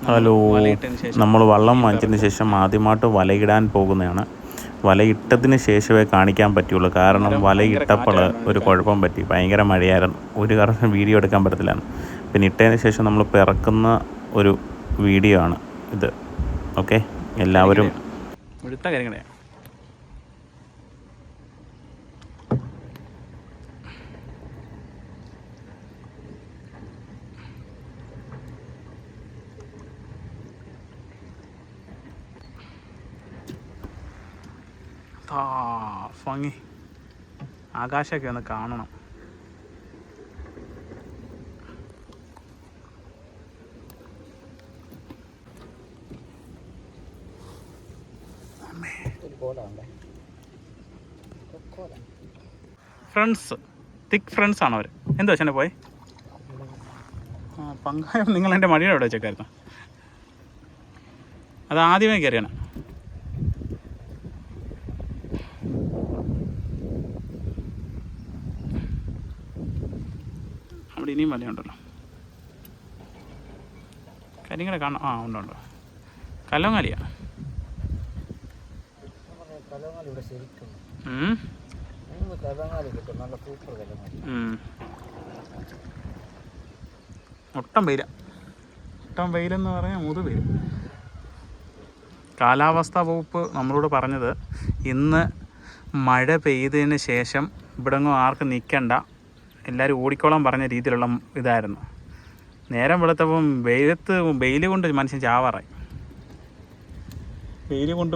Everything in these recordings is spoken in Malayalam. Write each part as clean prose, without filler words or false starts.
ഹലോ, നമ്മൾ വള്ളം വാങ്ങിച്ചതിന് ശേഷം ആദ്യമായിട്ട് വലയിടാൻ പോകുന്നതാണ്. വലയിട്ടതിന് ശേഷമേ കാണിക്കാൻ പറ്റുള്ളൂ. കാരണം വലയിട്ടപ്പോൾ ഒരു കുഴപ്പം പറ്റി. ഭയങ്കര മഴയായിരുന്നു. ഒരു കാരണം വീഡിയോ എടുക്കാൻ പറ്റത്തില്ല. പിന്നെ ഇട്ടതിന് ശേഷം നമ്മൾ ഇറക്കുന്ന ഒരു വീഡിയോ ആണ് ഇത്. ഓക്കെ, എല്ലാവരും ഭംഗി. ആകാശമൊക്കെ ഒന്ന് കാണണം. ഫ്രണ്ട്സ്, തിക് ഫ്രണ്ട്സ് ആണോ അവർ? എന്താ വെച്ചാൽ പോയി പങ്കായം. നിങ്ങൾ എൻ്റെ മടിയുടെ അവിടെ വെച്ചേക്കായിരുന്നു. അത് ആദ്യമേ കയറിയാണ്. അവിടെ ഇനിയും വലയുണ്ടല്ലോ. കരിങ്ങളെ കാണാം. ആ ഉണ്ട്. കല്ലോങ്ങാലിയാ. ഒട്ടം വെയിലെന്ന് പറഞ്ഞാൽ മുതുവെയിൽ. കാലാവസ്ഥാ വകുപ്പ് നമ്മളോട് പറഞ്ഞത് ഇന്ന് മഴ പെയ്തതിന് ശേഷം ഇവിടെങ്ങും ആർക്കും നിൽക്കണ്ട, എല്ലാവരും ഓടിക്കോളാൻ പറഞ്ഞ രീതിയിലുള്ള ഇതായിരുന്നു. നേരം വെളുത്തപ്പം വെയിൽ കൊണ്ട് മനുഷ്യൻ ചാവാറായി. വെയിൽ കൊണ്ട്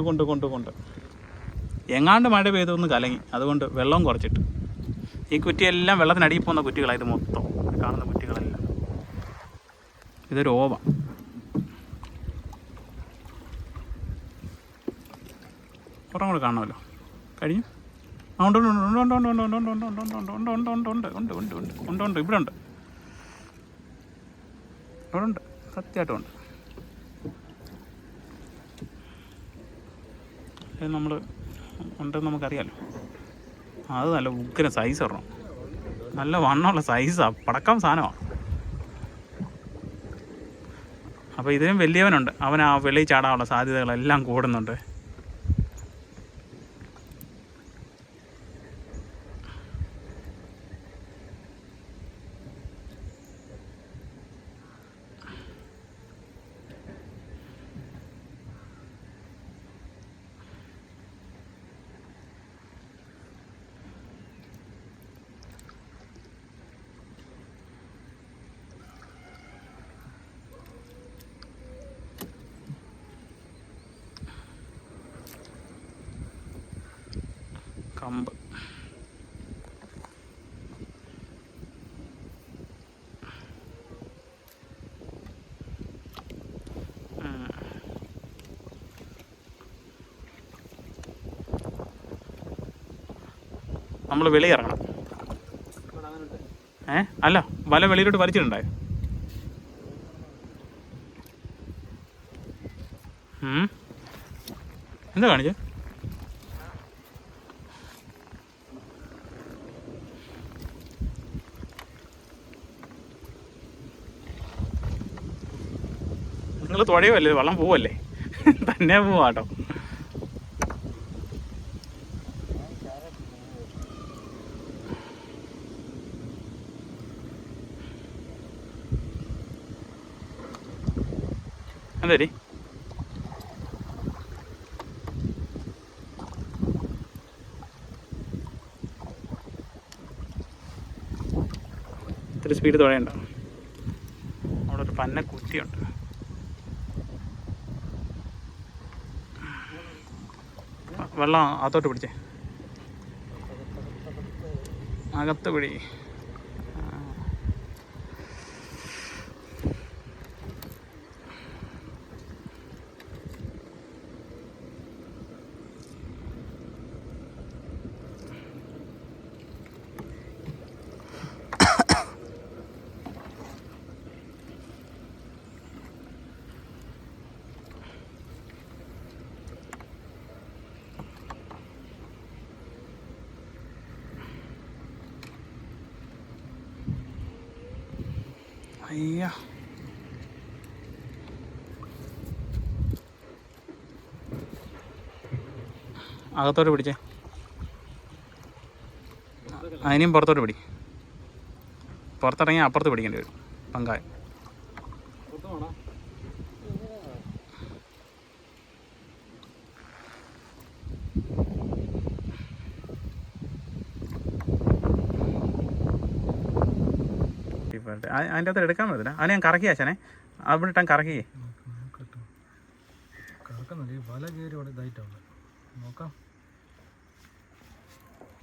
എങ്ങാണ്ട് മഴ പെയ്തൊന്ന് കലങ്ങി. അതുകൊണ്ട് വെള്ളം കുറച്ചിട്ട് ഈ കുറ്റിയെല്ലാം വെള്ളത്തിനടിയിൽ പോകുന്ന കുറ്റികളാണ്. ഇത് മൊത്തം കാണുന്ന കുറ്റികളെല്ലാം. ഇതൊരു ഓവ. പുറം കൂടെ കാണാമല്ലോ. കഴിഞ്ഞു. ഉണ്ട്. ഇവിടെ ഉണ്ട്. സത്യമായിട്ടും ഉണ്ട്. നമ്മൾ ഉണ്ടെന്ന് നമുക്കറിയാമല്ലോ. അത് നല്ല ഉഗ്ര സൈസ് ഇടണം. നല്ല വണ്ണമുള്ള സൈസാണ്. പടക്കം സാധനമാണ്. അപ്പോൾ ഇതിനും വലിയവനുണ്ട്. അവൻ ആ വെളിയിൽ ചാടാനുള്ള സാധ്യതകളെല്ലാം കൂടുന്നുണ്ട്. കമ്പ് നമ്മൾ വെളിയിറങ്ങണം. അല്ല, വല വെളിയിലോട്ട് വലിച്ചിട്ടുണ്ടായോ? എന്താ കാണിച്ചേ? നിങ്ങൾ തുഴയുമല്ലേ, വെള്ളം പോവല്ലേ? തന്നെ പോവാട്ടോ. എന്താ ഇത്തിരി സ്പീഡ് തുഴയണ്ട. അവിടെ ഒരു പന്ന കുറ്റിയുണ്ട്. വെള്ളം അകത്തോട്ട് പിടിച്ചേ, അകത്ത് പിടി. അയ്യ, അകത്തോട്ട് പിടിച്ചേ. അതിനെയും പുറത്തോട്ട് പിടി. പുറത്തിറങ്ങി അപ്പുറത്ത് പിടിക്കേണ്ടി വരും പങ്കായ. അതിൻ്റെ അകത്ത് എടുക്കാൻ പറ്റില്ല. അവനെ ഞാൻ കറക്കി ആശാനെ, അവിടെ ഇട്ടാൻ കറക്കി. വല കയറി അവിടെ ഇതായിട്ടാണ്. നോക്കാം,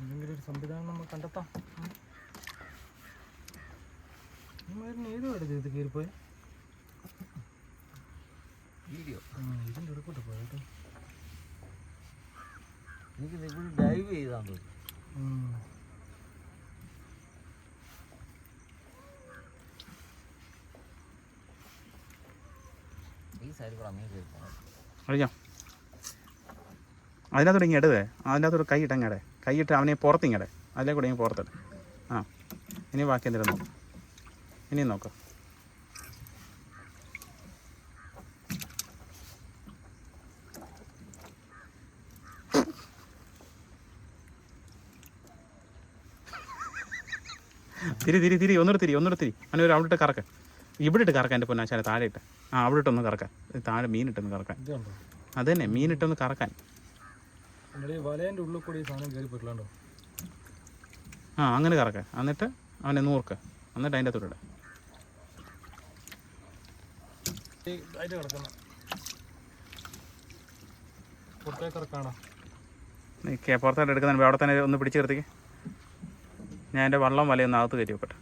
എന്തെങ്കിലും ഒരു സംവിധാനം നമ്മൾ കണ്ടെത്താം. ഏതോ എടുത്ത് ഇത് കയറിപ്പോയി. ഇതിൻ്റെ ഇടക്കോട്ട് പോയിട്ട് എനിക്ക് ഡൈവ് ചെയ്താൽ മതി. അറിയാം. അതിനകത്തോടെ ഇങ്ങനെ ഇടതേ, അതിനകത്തോട് കൈ ഇട്ടങ്ങടെ, കൈയിട്ട് അവനെ പുറത്തിങ്ങടെ, അതിലെ കൂടെ ഇങ്ങനെ പുറത്തിട്ട്. ആ ഇനി ബാക്കി എന്തെങ്കിലും നോക്കാം, ഇനിയും നോക്കാം. തിരി ഒന്നുകൂടെ തിരി അവനെ ഒരു അവിടെ ഇട്ട് കറക്ക, ഇവിടെ ഇട്ട് കറക്കാൻ. എൻ്റെ പൊന്നാശാനെ താഴെ ഇട്ട്, ആ അവിടെ ഇട്ടൊന്ന് കറക്കാൻ, താഴെ മീനിട്ടൊന്ന് കറക്കാൻ. അത് തന്നെ, മീനിട്ടൊന്ന് കറക്കാൻ. വലേൻ്റെ ഉള്ളിൽ കൂടി സാധനം കയറി പോയിട്ടുണ്ടോ? ആ അങ്ങനെ കറക്ക, എന്നിട്ട് അവനെ നൂർക്ക്, എന്നിട്ട് അതിൻ്റെ അകത്തോട്ട് ഇടാം. അതിൽ കിടക്കണം, പുറത്തേക്ക് ഇറക്കാണോ? പുറത്തോട്ട് എടുക്കുന്ന അവിടെ തന്നെ ഒന്ന് പിടിച്ച് നിർത്തിക്ക്. ഞാൻ എൻ്റെ വള്ളം വലയൊന്ന് അകത്ത് കയറ്റി വെക്കട്ടെ.